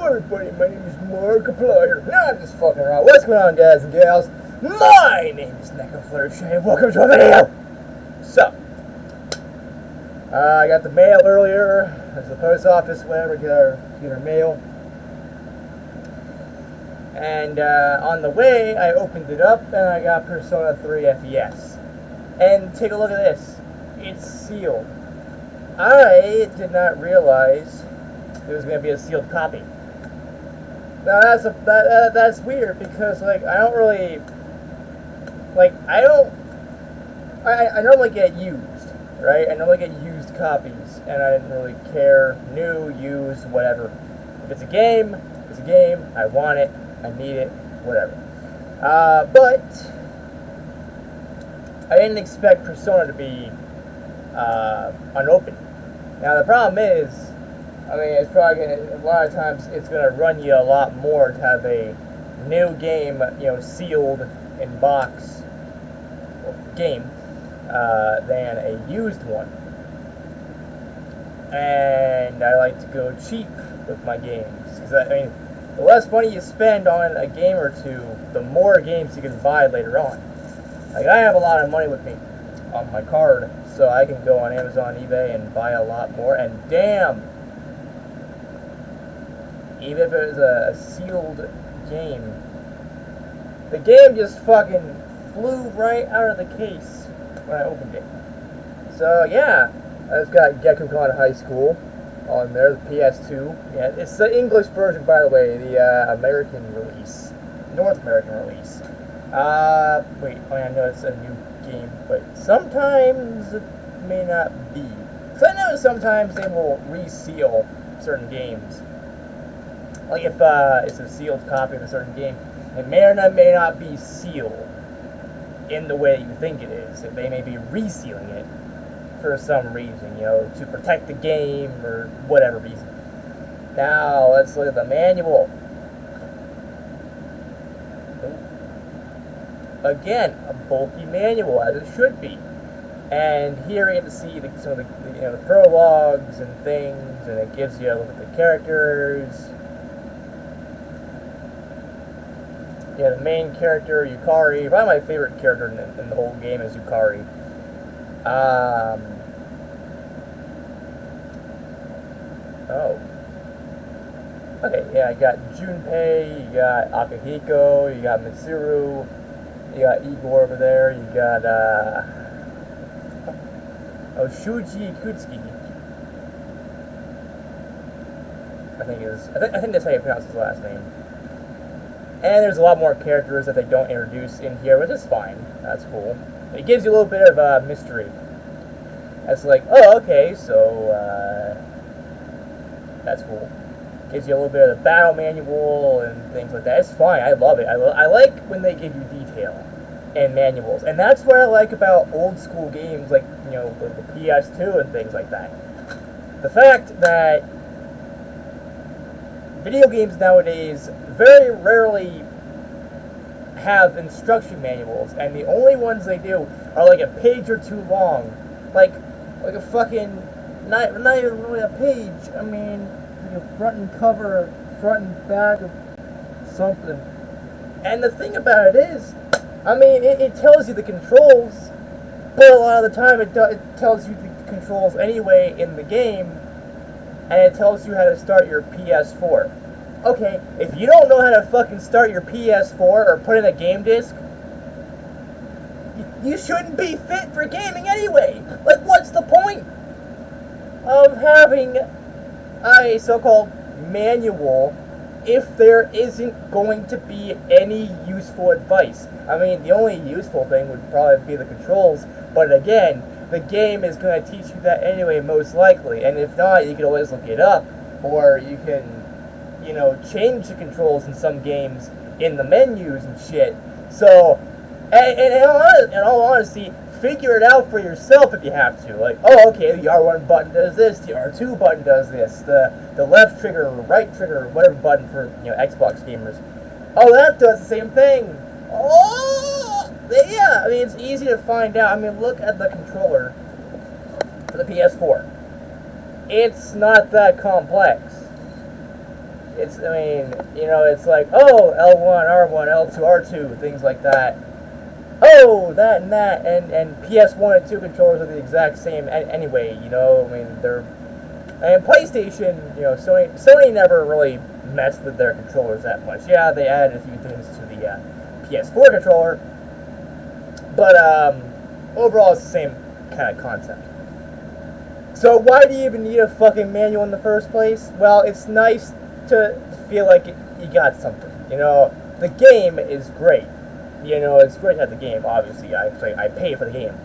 Hello everybody, my name is Markiplier. No, I'm just fucking around. What's going on, guys and gals? My name is NEWF, and welcome to a video! So, I got the mail earlier. There's the post office, whatever, get our mail. And on the way, I opened it up and I got Persona 3 FES. And take a look at this. It's sealed. I did not realize there was going to be a sealed copy. Now that's weird because like I don't really like I normally get used, right? I normally get used copies, and I didn't really care, new, used, whatever. If it's a game, it's a game. I want it. I need it. Whatever. But I didn't expect Persona to be unopened. Now the problem is, I mean, it's probably gonna, a lot of times it's gonna run you a lot more to have a new game, you know, sealed in box game than a used one. And I like to go cheap with my games because I mean, the less money you spend on a game or two, the more games you can buy later on. Like I have a lot of money with me on my card, so I can go on Amazon, eBay, and buy a lot more. And damn, even if it was a sealed game, the game just fucking flew right out of the case when I opened it. So yeah, I've got Gekukan High School on there, the PS2. Yeah, it's the English version, by the way, the American release, North American release. Wait, I know it's a new game, but sometimes it may not be. So I know sometimes they will reseal certain games. Like if it's a sealed copy of a certain game, it may or may not be sealed in the way you think it is. They may be resealing it for some reason, you know, to protect the game or whatever reason. Now let's look at the manual. Again, a bulky manual, as it should be. And here you get to see some of the prologues and things, and it gives you a look at the characters. Yeah, the main character, Yukari. Probably my favorite character in the whole game is Yukari. Oh. Okay, yeah, I got Junpei, you got Akihiko, you got Mitsuru, you got Igor over there, you got, Shuji Kutsuki. I think that's how you pronounce his last name. And there's a lot more characters that they don't introduce in here, which is fine. That's cool. It gives you a little bit of mystery. It's like, oh, okay, so that's cool. Gives you a little bit of the battle manual and things like that. It's fine. I love it. I like when they give you detail and manuals, and that's what I like about old school games, like the PS2 and things like that. The fact that video games nowadays very rarely have instruction manuals, and the only ones they do are like a page or two long, like a fucking not even really a page. I mean, like a front and cover, front and back of something. And the thing about it is, I mean, it tells you the controls, but a lot of the time it tells you the controls anyway in the game, and it tells you how to start your PS4. Okay, if you don't know how to fucking start your PS4 or put in a game disc, you shouldn't be fit for gaming anyway. Like, what's the point of having a so-called manual if there isn't going to be any useful advice? I mean, the only useful thing would probably be the controls, but again, the game is going to teach you that anyway, most likely, and if not, you can always look it up, or you can change the controls in some games in the menus and shit. So, and in all honesty, figure it out for yourself if you have to. Like, oh, okay, the R1 button does this, the R2 button does this, the left trigger or right trigger or whatever button for Xbox gamers. Oh, that does the same thing. Oh, yeah. I mean, it's easy to find out. I mean, look at the controller for the PS4. It's not that complex. It's, I mean, you know, it's like, oh, L1, R1, L2, R2, things like that. Oh, that and that, and PS1 and 2 controllers are the exact same anyway, you know, I mean, they're, and PlayStation, you know, Sony never really messed with their controllers that much. Yeah, they added a few things to the PS4 controller, but overall it's the same kind of concept. So why do you even need a fucking manual in the first place? Well, it's nice to feel like you got something. You know, the game is great. You know, it's great to have the game, obviously. I pay for the game.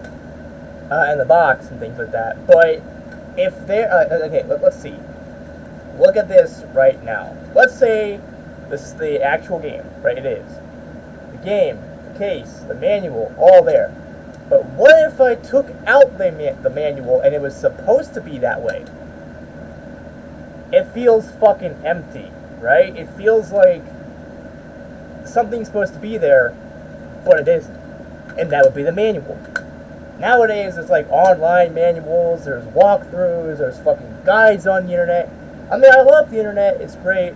And the box and things like that. But if they're... okay, let's see. Look at this right now. Let's say this is the actual game, right? It is. The game, the case, the manual, all there. But what if I took out the manual and it was supposed to be that way? It feels fucking empty, right? It feels like something's supposed to be there, but it isn't. And that would be the manual. Nowadays, it's like online manuals, there's walkthroughs, there's fucking guides on the internet. I mean, I love the internet, it's great,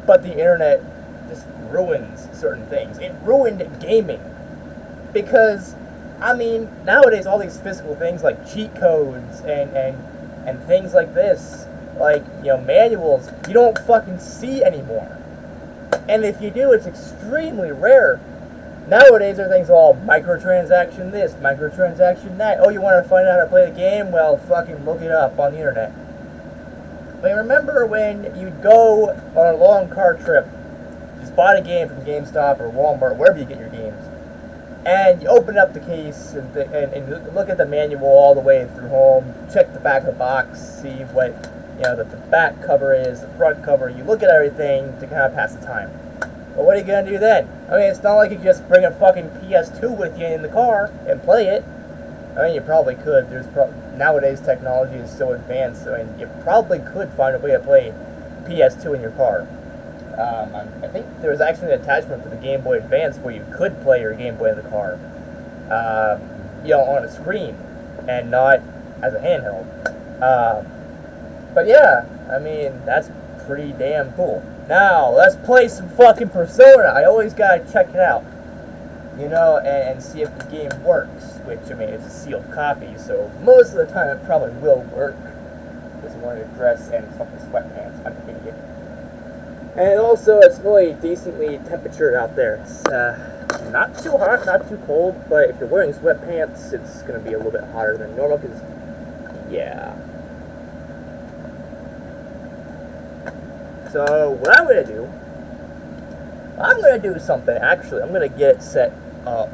but the internet just ruins certain things. It ruined gaming. Because, I mean, nowadays all these physical things like cheat codes and things like this, like, you know, manuals, you don't fucking see anymore. And if you do, it's extremely rare. Nowadays, everything's all microtransaction this, microtransaction that. Oh, you want to find out how to play the game? Well, fucking look it up on the internet. But remember when you'd go on a long car trip, just bought a game from GameStop or Walmart, wherever you get your games, and you open up the case and look at the manual all the way through home, check the back of the box, see what, you know, the back cover is, the front cover, you look at everything to kind of pass the time. But what are you going to do then? I mean, it's not like you can just bring a fucking PS2 with you in the car and play it. I mean, you probably could. Nowadays, technology is so advanced, I mean, you probably could find a way to play PS2 in your car. I think there was actually an attachment for the Game Boy Advance where you could play your Game Boy in the car, you know, on a screen and not as a handheld. But yeah, I mean, that's pretty damn cool. Now, let's play some fucking Persona. I always gotta check it out, you know, and see if the game works, which, I mean, it's a sealed copy, so most of the time it probably will work, because I'm wearing a dress and fucking sweatpants. I'm an idiot. And also, it's really decently temperatured out there. It's not too hot, not too cold, but if you're wearing sweatpants, it's gonna be a little bit hotter than normal, because, yeah. So, what I'm going to do something, actually. I'm going to get it set up.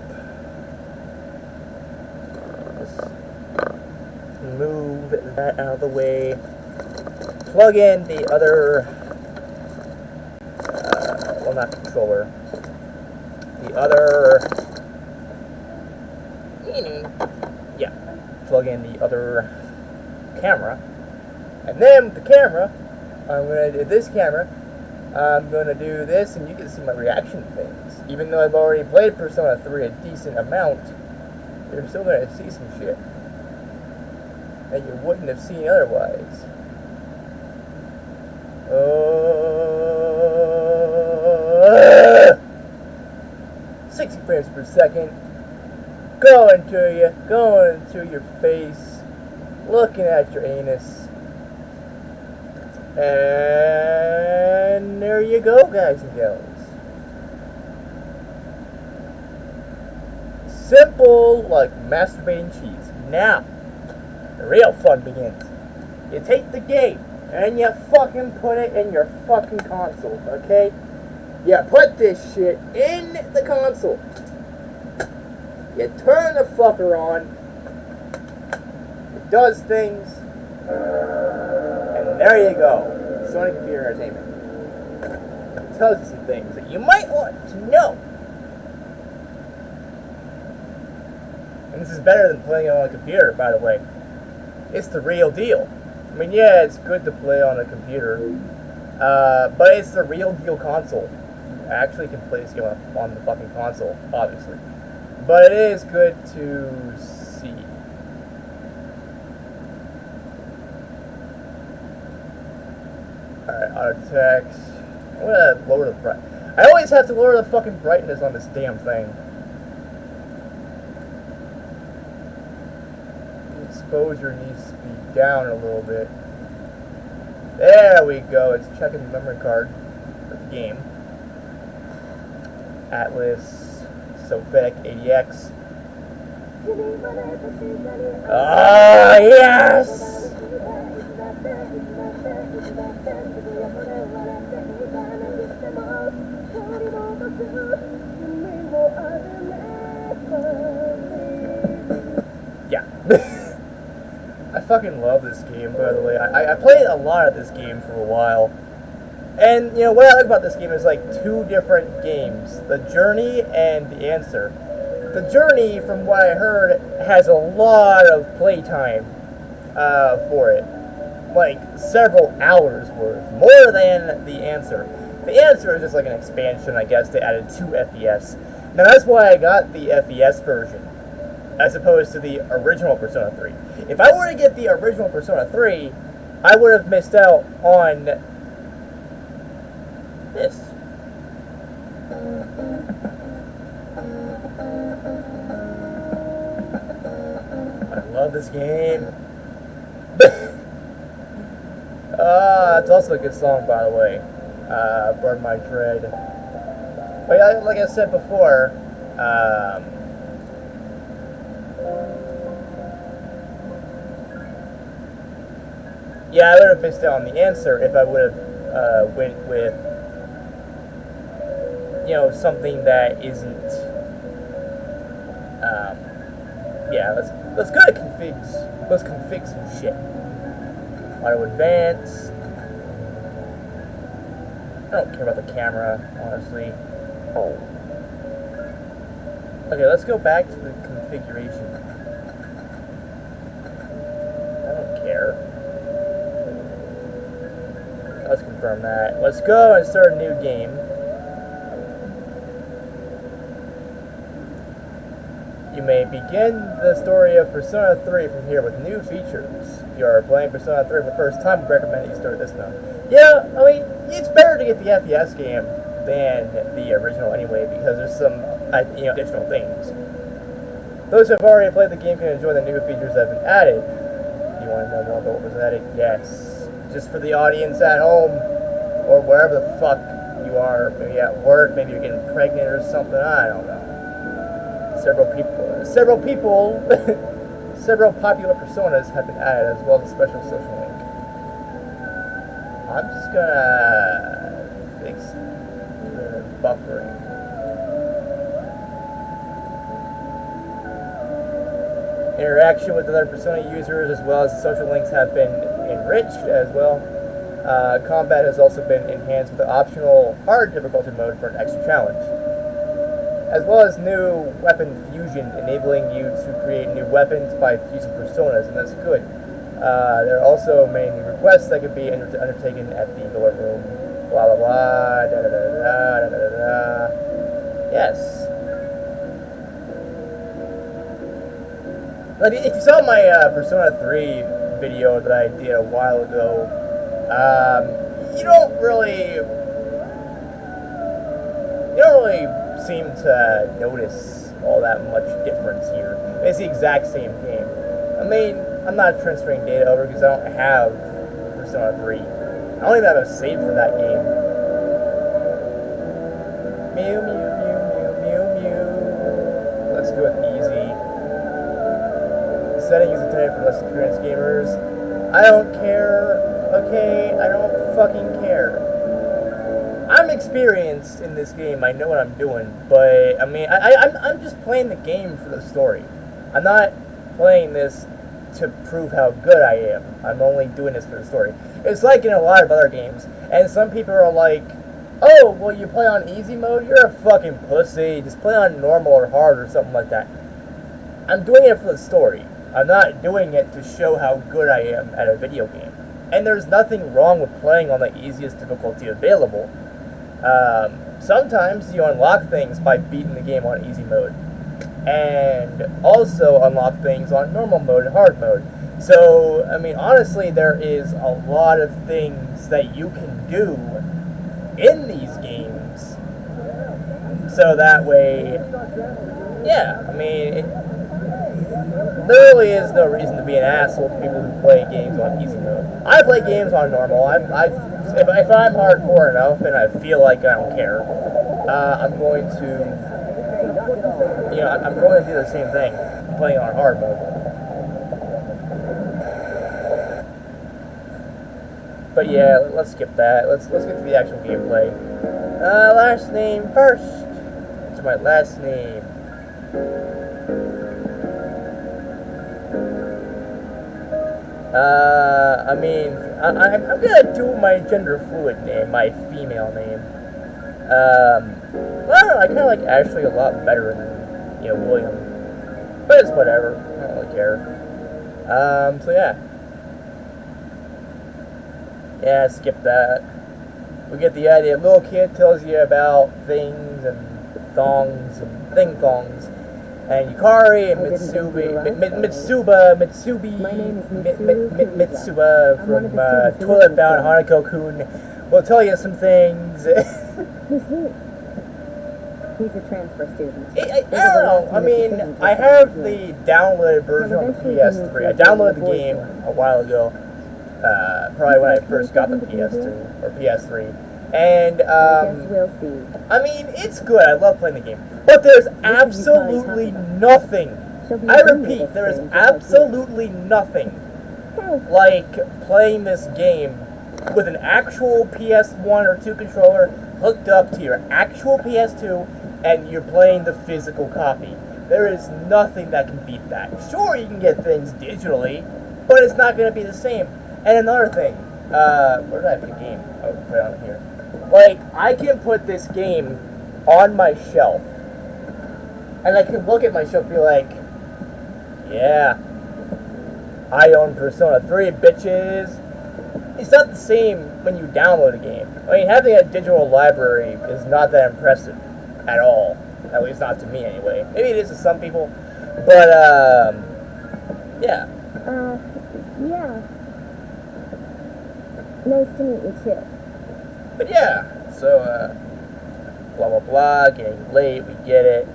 Let's move that out of the way. Plug in the other, well, not controller. The other, yeah, plug in the other camera. And then with the camera, I'm going to do this camera, I'm going to do this, and you can see my reaction to things. Even though I've already played Persona 3 a decent amount, you're still going to see some shit that you wouldn't have seen otherwise. 60 frames per second, going to your face, looking at your anus. And there you go, guys and gals. Simple, like masturbating cheese. Now, the real fun begins. You take the game, and you fucking put it in your fucking console, okay? You put this shit in the console. You turn the fucker on. It does things. And there you go. Sony Computer Entertainment. It tells you some things that you might want to know. And this is better than playing it on a computer, by the way. It's the real deal. I mean, yeah, it's good to play on a computer, but it's the real deal console. You actually can play this game on the fucking console, obviously. But it is good to see. Alright, auto text. I'm gonna lower the bright. I always have to lower the fucking brightness on this damn thing. The exposure needs to be down a little bit. There we go. It's checking the memory card for the game. Atlas, Sofec, ADX. Oh, yes! Yeah. I fucking love this game, by the way. I played a lot of this game for a while. And, you know, what I like about this game is, like, two different games. The Journey and The Answer. The Journey, from what I heard, has a lot of playtime for it. Like, several hours worth. More than The Answer. The Answer is just like an expansion, I guess, they added to FES. Now, that's why I got the FES version, as opposed to the original Persona 3. If I were to get the original Persona 3, I would have missed out on this. I love this game. It's also a good song, by the way. Burn My Dread. But yeah, like I said before, yeah, I would have missed out on The Answer if I would have went with, you know, something that isn't. Yeah, let's go to configs. Let's config some shit. Auto advance. I don't care about the camera, honestly. Oh. Okay, let's go back to the configuration. I don't care. Let's confirm that. Let's go and start a new game. You may begin the story of Persona 3 from here with new features. If you are playing Persona 3 for the first time, I recommend you start this now. Yeah, I mean, it's better to get the FES game than the original anyway, because there's some additional things. Those who have already played the game can enjoy the new features that have been added. You want to know more about what was added? Yes. Just for the audience at home, or wherever the fuck you are, maybe at work, maybe you're getting pregnant or something, I don't know. Several popular personas have been added, as well as a special social link. I'm just gonna fix the buffering. Interaction with other Persona users, as well as the social links, have been enriched as well. Combat has also been enhanced with the optional hard difficulty mode for an extra challenge, as well as new weapon fusion, enabling you to create new weapons by fusing personas, and that's good. There are also many new requests that could be undertaken at the door room. Blah blah blah. Da da da da da da da. Yes. Like, if you saw my Persona 3 video that I did a while ago, you don't really seem to notice all that much difference here. It's the exact same game. I mean, I'm not transferring data over because I don't have Persona 3. I don't even have a save for that game. Mew, mew, mew, mew, mew, mew. Let's go with easy. Setting is intended for less experienced gamers. I don't care. Okay, I don't fucking care. I'm experienced in this game. I know what I'm doing, but I mean, I'm just playing the game for the story. I'm not playing this to prove how good I am. I'm only doing this for the story. It's like in a lot of other games, and some people are like, "Oh, well, you play on easy mode? You're a fucking pussy. Just play on normal or hard or something like that." I'm doing it for the story. I'm not doing it to show how good I am at a video game. And there's nothing wrong with playing on the easiest difficulty available. Sometimes you unlock things by beating the game on easy mode, and also unlock things on normal mode and hard mode. So, I mean, honestly, there is a lot of things that you can do in these games. So that way, yeah, I mean, there really is no reason to be an asshole to people who play games on easy mode. I play games on normal. If I'm hardcore enough and I feel like I don't care, I'm going to, I'm going to do the same thing, playing on hard mode. But yeah, let's skip that. Let's get to the actual gameplay. Last name first. It's my last name. I'm gonna do my gender fluid name, my female name. I don't know, I kinda like Ashley a lot better than, William. But it's whatever, I don't really care. So yeah. Yeah, skip that. We get the idea. Little kid tells you about things and thongs and thing-thongs. And Yukari and Mitsuba from Toilet Bound Hanako-kun will tell you some things. Who's he? He's a transfer student. I don't know. I mean, I have the downloaded version on the PS3. I downloaded the game a while ago. Probably when I first got the PS2 or PS3. And, I mean, it's good. I love playing the game. But there's absolutely nothing. I repeat, there is absolutely nothing like playing this game with an actual PS1 or 2 controller hooked up to your actual PS2 and you're playing the physical copy. There is nothing that can beat that. Sure, you can get things digitally, but it's not going to be the same. And another thing, where did I put the game? Oh, put it on here. Like, I can put this game on my shelf, and I can look at my shelf and be like, yeah, I own Persona 3, bitches. It's not the same when you download a game. I mean, having a digital library is not that impressive at all. At least not to me, anyway. Maybe it is to some people, but, yeah. Yeah. Nice to meet you, too. But yeah, so, blah, blah, blah, getting late, we get it.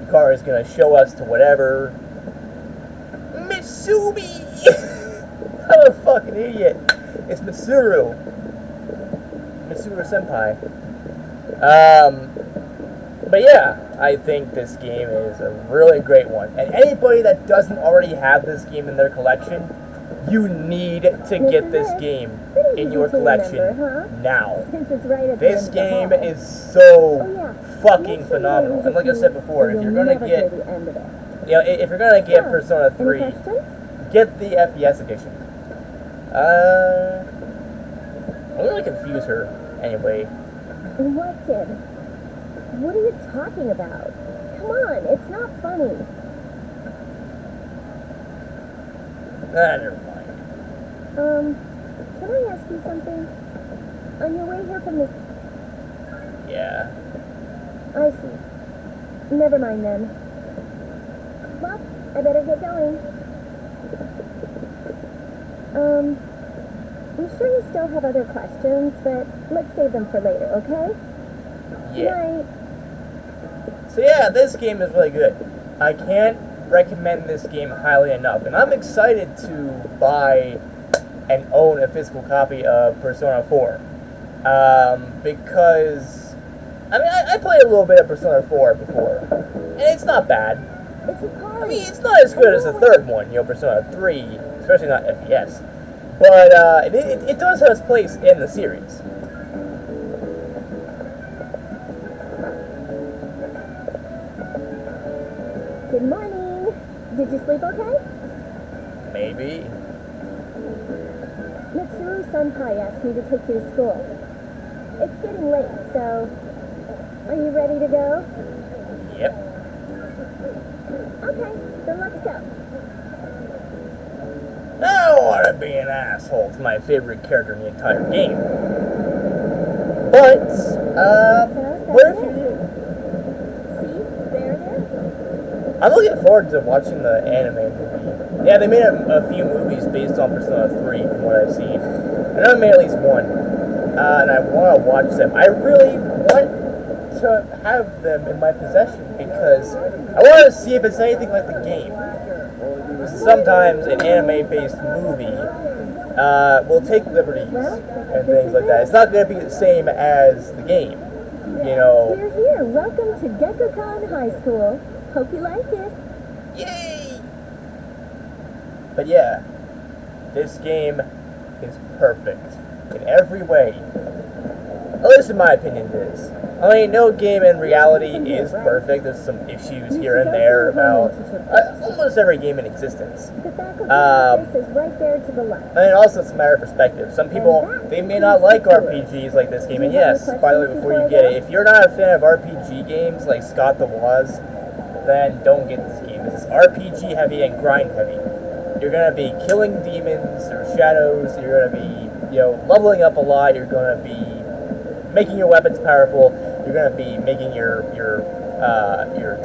Yukari's gonna show us to whatever. Mitsubi! I'm a fucking idiot. It's Mitsuru. Mitsuru Senpai. But yeah, I think this game is a really great one. And anybody that doesn't already have this game in their collection, you need to get this game in your collection now. This game is so fucking phenomenal. And like I said before, if you're gonna get, if you're gonna get Persona 3, get the FES edition. I'm gonna confuse her anyway. What, kid? What are you talking about? Come on, it's not funny. Never mind. Can I ask you something? On your way here from the... Yeah. I see. Never mind then. Well, I better get going. I'm sure you still have other questions, but let's save them for later, okay? Yeah. Night. So yeah, this game is really good. I can't recommend this game highly enough, and I'm excited to buy and own a physical copy of Persona 4. Because, I mean, I played a little bit of Persona 4 before, and it's not bad. I mean, it's not as good as the third one, Persona 3, especially not FES. But it does have its place in the series. Good morning. Did you sleep okay? Maybe. Mitsuru Senpai asked me to take you to school. It's getting late, so are you ready to go? Yep. Okay, then let's go. I don't want to be an asshole to my favorite character in the entire game. But, what if you do? See? There it is. I'm looking forward to watching the anime movie. Yeah, they made a few movies based on Persona 3 from what I've seen. I know they made at least one. and I want to watch them. I really want to have them in my possession because I want to see if it's anything like the game. Sometimes an anime-based movie will take liberties and things like that. It's not going to be the same as the game, you know. We're here. Welcome to Gekko-Kan High School. Hope you like it. Yay! But yeah, this game is perfect in every way. At least in my opinion it is. I mean, no game in reality is perfect. There's some issues here and there about almost every game in existence. The faculty office is right there to the left. And also it's a matter of perspective. Some people, they may not like RPGs like this game. And yes, by the way, before you get it, if you're not a fan of RPG games like Scott the Woz, then don't get this game. This is RPG heavy and grind heavy. You're going to be killing demons or shadows. You're going to be, leveling up a lot. You're going to be making your weapons powerful. You're going to be making your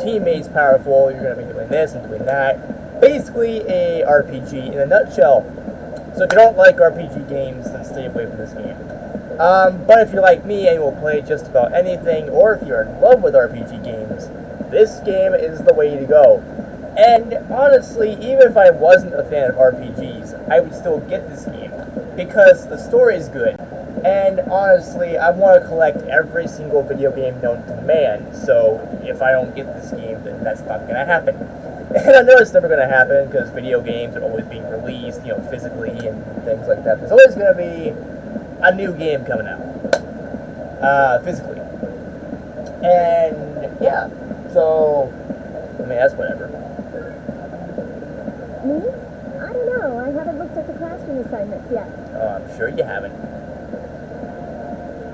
teammates powerful. You're going to be doing this and doing that. Basically a RPG in a nutshell. So if you don't like RPG games, then stay away from this game. But if you're like me and you will play just about anything, or if you're in love with RPG games, this game is the way to go. And honestly, even if I wasn't a fan of RPGs, I would still get this game because the story is good. And honestly, I want to collect every single video game known to man, so if I don't get this game, then that's not going to happen. And I know it's never going to happen because video games are always being released, physically and things like that. There's always going to be a new game coming out, physically. And yeah, so that's whatever. Me? I don't know. I haven't looked at the classroom assignments yet. Oh, I'm sure you haven't.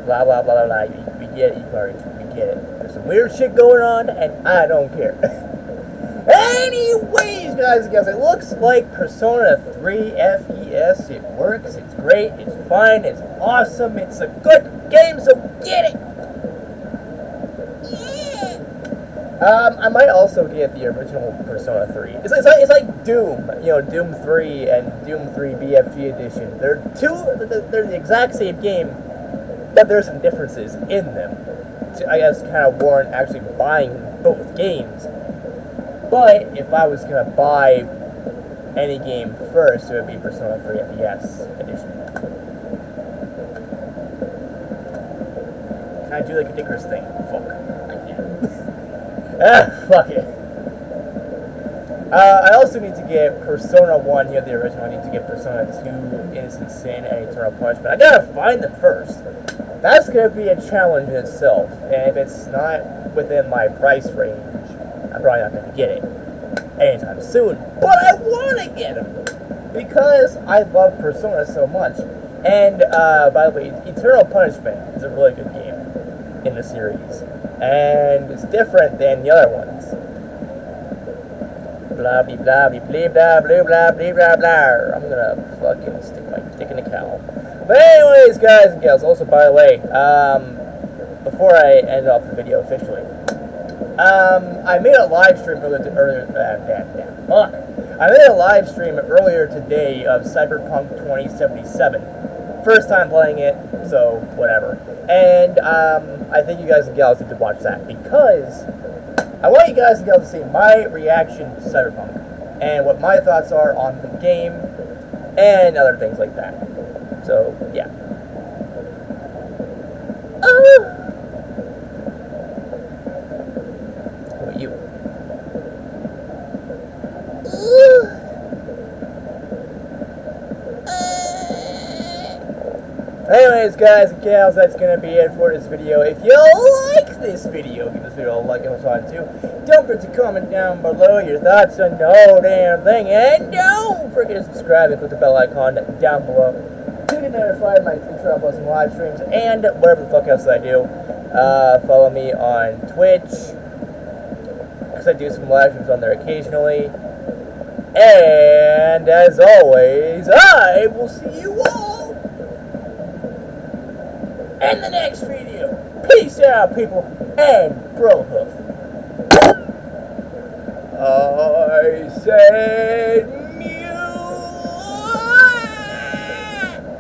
Blah, blah, blah, blah, blah. We get it, Ikari. We get it. There's some weird shit going on, and I don't care. Anyways, guys and gals, it looks like Persona 3 FES. It works. It's great. It's fun. It's awesome. It's a good game, so get it! I might also get the original Persona 3. It's like Doom, Doom 3 and Doom 3 BFG edition. They're the exact same game, but there's some differences in them. So I guess kind of warrant actually buying both games. But if I was gonna buy any game first, it would be Persona 3 FES edition. Can I do like a Dicker's thing? Fuck. I can't. Fuck it. I also need to get Persona 1, the original. I need to get Persona 2, Innocent Sin, and Eternal Punishment. I gotta find them first. That's gonna be a challenge in itself. And if it's not within my price range, I'm probably not gonna get it anytime soon. But I wanna get them because I love Persona so much. And, by the way, Eternal Punishment is a really good game in the series. And it's different than the other ones. Blah, blah, blah, blah, blah, blah, blah, blah, blah, blah. I'm gonna fucking stick my dick in a cow. But anyways, guys and gals, also, by the way, before I end off the video officially, I made a live stream I made a live stream earlier today of Cyberpunk 2077. First time playing it, so whatever. And I think you guys and gals need to watch that because I want you guys and gals to see my reaction to Cyberpunk and what my thoughts are on the game and other things like that. So yeah. What about you? Anyways, guys and gals, that's going to be it for this video. If you like this video, give this video a like and a subscribe too. Don't forget to comment down below your thoughts on the whole damn thing. And don't forget to subscribe and click the bell icon down below to get notified of my future uploads and live streams and whatever the fuck else I do. Follow me on Twitch, because I do some live streams on there occasionally. And as always, I will see you all in the next video. Peace out, people, and bro hoof. I said